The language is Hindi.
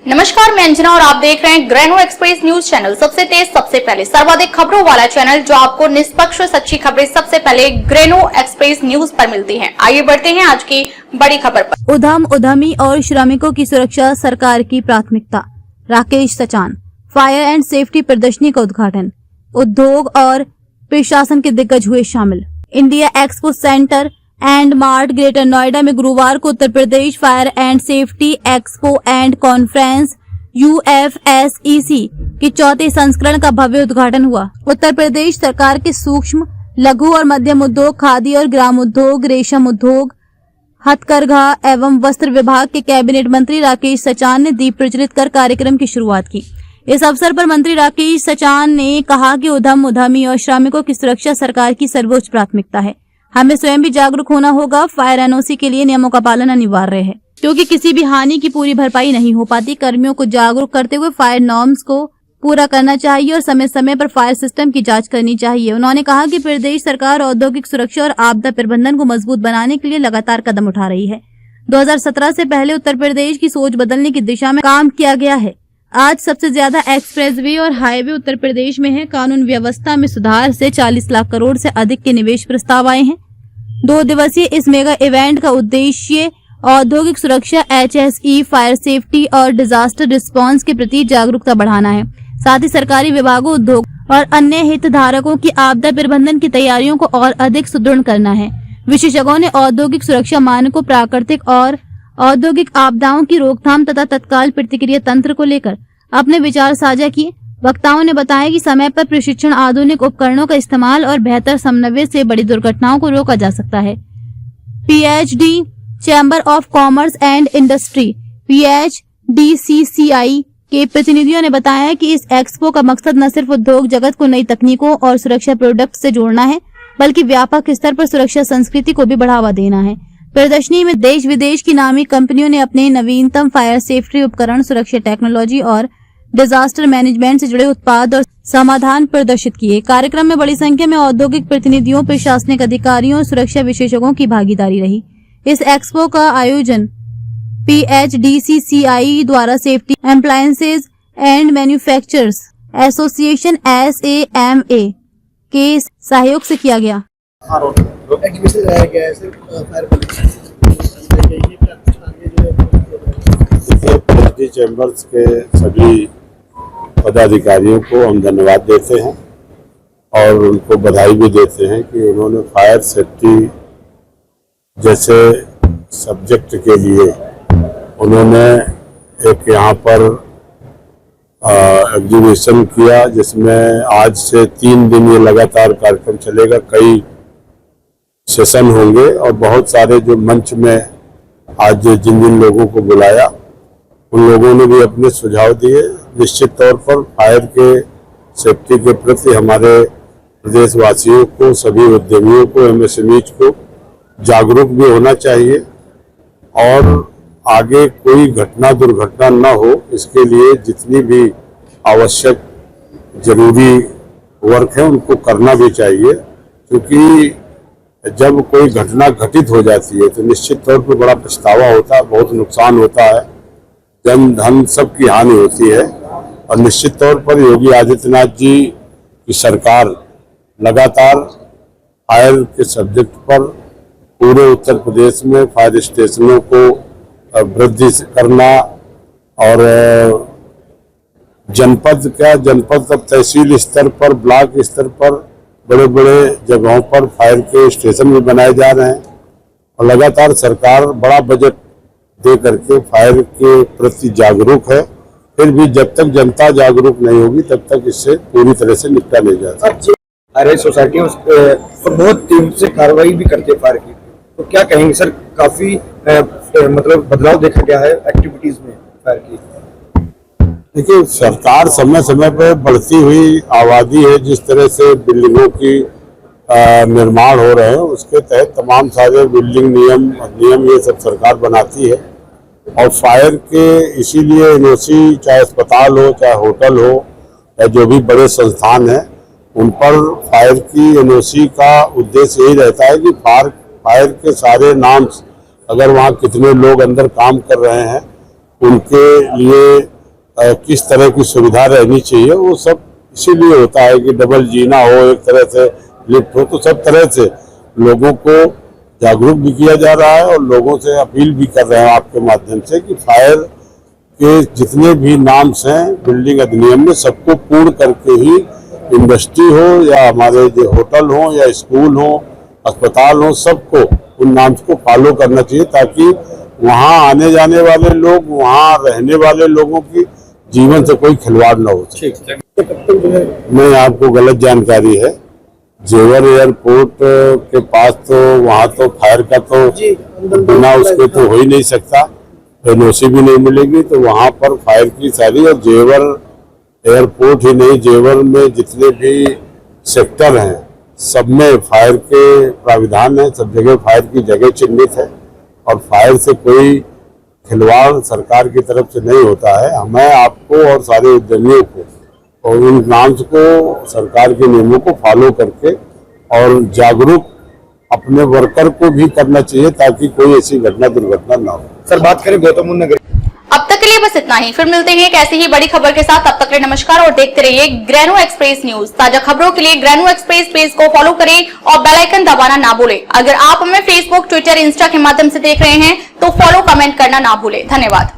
नमस्कार, मैं अंजना और आप देख रहे हैं ग्रेनो एक्सप्रेस न्यूज चैनल। सबसे तेज, सबसे पहले, सर्वाधिक खबरों वाला चैनल जो आपको निष्पक्ष और सच्ची खबरें सबसे पहले ग्रेनो एक्सप्रेस न्यूज पर मिलती हैं। आइए बढ़ते हैं आज की बड़ी खबर पर। उद्यमी और श्रमिकों की सुरक्षा सरकार की प्राथमिकता। Rakesh Sachan. Fire and safety प्रदर्शनी का उद्घाटन। उद्योग और प्रशासन के दिग्गज हुए शामिल। India expo centre and mart greater Noida में गुरुवार को Uttar Pradesh fire and safety expo and conference UFSEC के चौथे संस्करण का भव्य उद्घाटन हुआ। उत्तर प्रदेश सरकार के सूक्ष्म, लघु और मध्यम उद्योग, खादी और ग्राम उद्योग, रेशम उद्योग, हथकरघा एवं वस्त्र विभाग के कैबिनेट मंत्री राकेश सचान ने दीप प्रज्वलित कर कार्यक्रम की शुरुआत की। इस अवसर पर मंत्री राकेश सचान ने कहा कि उद्यमी और श्रमिकों की सुरक्षा सरकार की सर्वोच्च प्राथमिकता है। हमें स्वयं भी जागरूक होना होगा। फायर एनओसी के लिए नियमों का पालन अनिवार्य है, क्योंकि किसी भी हानि की पूरी भरपाई नहीं हो पाती। कर्मियों को जागरूक करते हुए फायर नॉर्म्स को पूरा करना चाहिए और समय समय पर फायर सिस्टम की जांच करनी चाहिए। उन्होंने कहा कि प्रदेश सरकार औद्योगिक सुरक्षा और आपदा प्रबंधन को मजबूत बनाने के लिए लगातार कदम उठा रही है। 2017 से पहले उत्तर प्रदेश की सोच बदलने की दिशा में काम किया गया है। आज सबसे ज्यादा एक्सप्रेसवे और हाईवे उत्तर प्रदेश में है। कानून व्यवस्था में सुधार से 40 लाख करोड़ से अधिक के निवेश प्रस्ताव आए हैं। 2 दिवसीय इस मेगा इवेंट का उद्देश्य औद्योगिक सुरक्षा, HSE, फायर सेफ्टी और डिजास्टर रिस्पांस के प्रति जागरूकता बढ़ाना है। साथ ही सरकारी विभागों, उद्योग और अन्य हितधारकों की आपदा प्रबंधन की तैयारियों को और अधिक सुदृढ़ करना है। विशेषज्ञों ने औद्योगिक सुरक्षा मानकों, प्राकृतिक और औद्योगिक आपदाओं की रोकथाम तथा तत्काल प्रतिक्रिया तंत्र को लेकर अपने विचार साझा किए। वक्ताओं ने बताया कि समय पर प्रशिक्षण, आधुनिक उपकरणों का इस्तेमाल और बेहतर समन्वय से बड़ी दुर्घटनाओं को रोका जा सकता है। PhD chamber of commerce and industry PHDCCI के प्रतिनिधियों ने बताया कि इस एक्सपो का मकसद न सिर्फ उद्योग जगत को नई तकनीकों और सुरक्षा प्रोडक्ट से जोड़ना है, बल्कि व्यापक स्तर पर सुरक्षा संस्कृति को भी बढ़ावा देना है। प्रदर्शनी में देश विदेश की नामी कंपनियों ने अपने नवीनतम फायर सेफ्टी उपकरण, सुरक्षा टेक्नोलॉजी और डिजास्टर मैनेजमेंट से जुड़े उत्पाद और समाधान प्रदर्शित किए। कार्यक्रम में बड़ी संख्या में औद्योगिक प्रतिनिधियों, प्रशासनिक अधिकारियों और सुरक्षा विशेषज्ञों की भागीदारी रही। इस एक्सपो का आयोजन PHDCCI द्वारा safety appliances and manufacturers association SAMA के सहयोग से किया गया। चैम्बर्स के सभी पदाधिकारियों को हम धन्यवाद देते हैं और उनको बधाई भी देते हैं कि उन्होंने फायर सेफ्टी जैसे सब्जेक्ट के लिए उन्होंने एक यहाँ पर एग्जीबिशन किया, जिसमें आज से 3 दिन ये लगातार कार्यक्रम चलेगा। कई सेशन होंगे और बहुत सारे जो मंच में आज जिन जिन लोगों को बुलाया उन लोगों ने भी अपने सुझाव दिए। निश्चित तौर पर फायर के सेफ्टी के प्रति हमारे प्रदेशवासियों को, सभी उद्यमियों को, MSMEs को जागरूक भी होना चाहिए और आगे कोई घटना दुर्घटना न हो, इसके लिए जितनी भी आवश्यक जरूरी वर्क है उनको करना भी चाहिए। क्योंकि जब कोई घटना घटित हो जाती है तो निश्चित तौर पर बड़ा पछतावा होता है, बहुत नुकसान होता है, जन धन सबकी हानि होती है। और निश्चित तौर पर योगी आदित्यनाथ जी की सरकार लगातार फायर के सब्जेक्ट पर पूरे उत्तर प्रदेश में फायर स्टेशनों को वृद्धि करना और जनपद तब तहसील स्तर पर, ब्लॉक स्तर पर बड़े बड़े जगहों पर फायर के स्टेशन भी बनाए जा रहे हैं। और लगातार सरकार बड़ा बजट दे करके फायर के प्रति जागरूक है। फिर भी जब तक जनता जागरूक नहीं होगी तब तक इससे पूरी तरह से निपटा नहीं जाता। फायर सोसाइटी बहुत टीम से कार्रवाई भी करते हैं फायर की, तो क्या कहेंगे सर? काफी मतलब बदलाव देखा गया है एक्टिविटीज में फायर की। देखिए, सरकार समय समय पर बढ़ती हुई आबादी है, जिस तरह से बिल्डिंगों की निर्माण हो रहे हैं उसके तहत तमाम सारे बिल्डिंग नियम ये सब सरकार बनाती है। और फायर के इसीलिए NOC, चाहे अस्पताल हो, चाहे होटल हो, या जो भी बड़े संस्थान हैं, उन पर फायर की NOC का उद्देश्य यही रहता है कि फायर के सारे नाम, अगर वहाँ कितने लोग अंदर काम कर रहे हैं, उनके लिए किस तरह की सुविधा रहनी चाहिए, वो सब इसीलिए होता है कि डबल जीना हो, एक तरह से लिफ्ट हो, तो सब तरह से लोगों को जागरूक भी किया जा रहा है और लोगों से अपील भी कर रहे हैं आपके माध्यम से कि फायर के जितने भी नाम्स हैं बिल्डिंग अधिनियम में सबको पूर्ण करके ही इंडस्ट्री हो या हमारे जो होटल हो या स्कूल हो, अस्पताल हो, सबको उन नाम्स को फॉलो करना चाहिए ताकि वहाँ आने जाने वाले लोग, वहाँ रहने वाले लोगों की जीवन से कोई खिलवाड़ न हो सके। नहीं, आपको गलत जानकारी है। जेवर एयरपोर्ट के पास तो वहाँ तो फायर का तो बिना उसके तो हो ही नहीं सकता, एनओसी भी नहीं मिलेगी, तो वहाँ पर फायर की सारी, और जेवर एयरपोर्ट ही नहीं, जेवर में जितने भी सेक्टर हैं सब में फायर के प्राविधान है, सब जगह फायर की जगह चिन्हित है और फायर से कोई खिलवाड़ सरकार की तरफ से नहीं होता है। हमें आपको और सारे उद्यमियों को और उन नाम्स को, सरकार के नियमों को फॉलो करके और जागरूक अपने वर्कर को भी करना चाहिए ताकि कोई ऐसी घटना दुर्घटना ना हो। सर बात करें गौतम बुद्ध नगर, अब तक के लिए बस इतना ही। फिर मिलते हैं एक ऐसी ही बड़ी खबर के साथ। तब तक के लिए नमस्कार और देखते रहिए ग्रेनो एक्सप्रेस न्यूज। ताजा खबरों के लिए ग्रेनो एक्सप्रेस पेज को फॉलो करें और बेल आइकन दबाना ना भूलें। अगर आप हमें फेसबुक, ट्विटर, इंस्टा के माध्यम से देख रहे हैं तो फॉलो, कमेंट करना ना भूलें। धन्यवाद।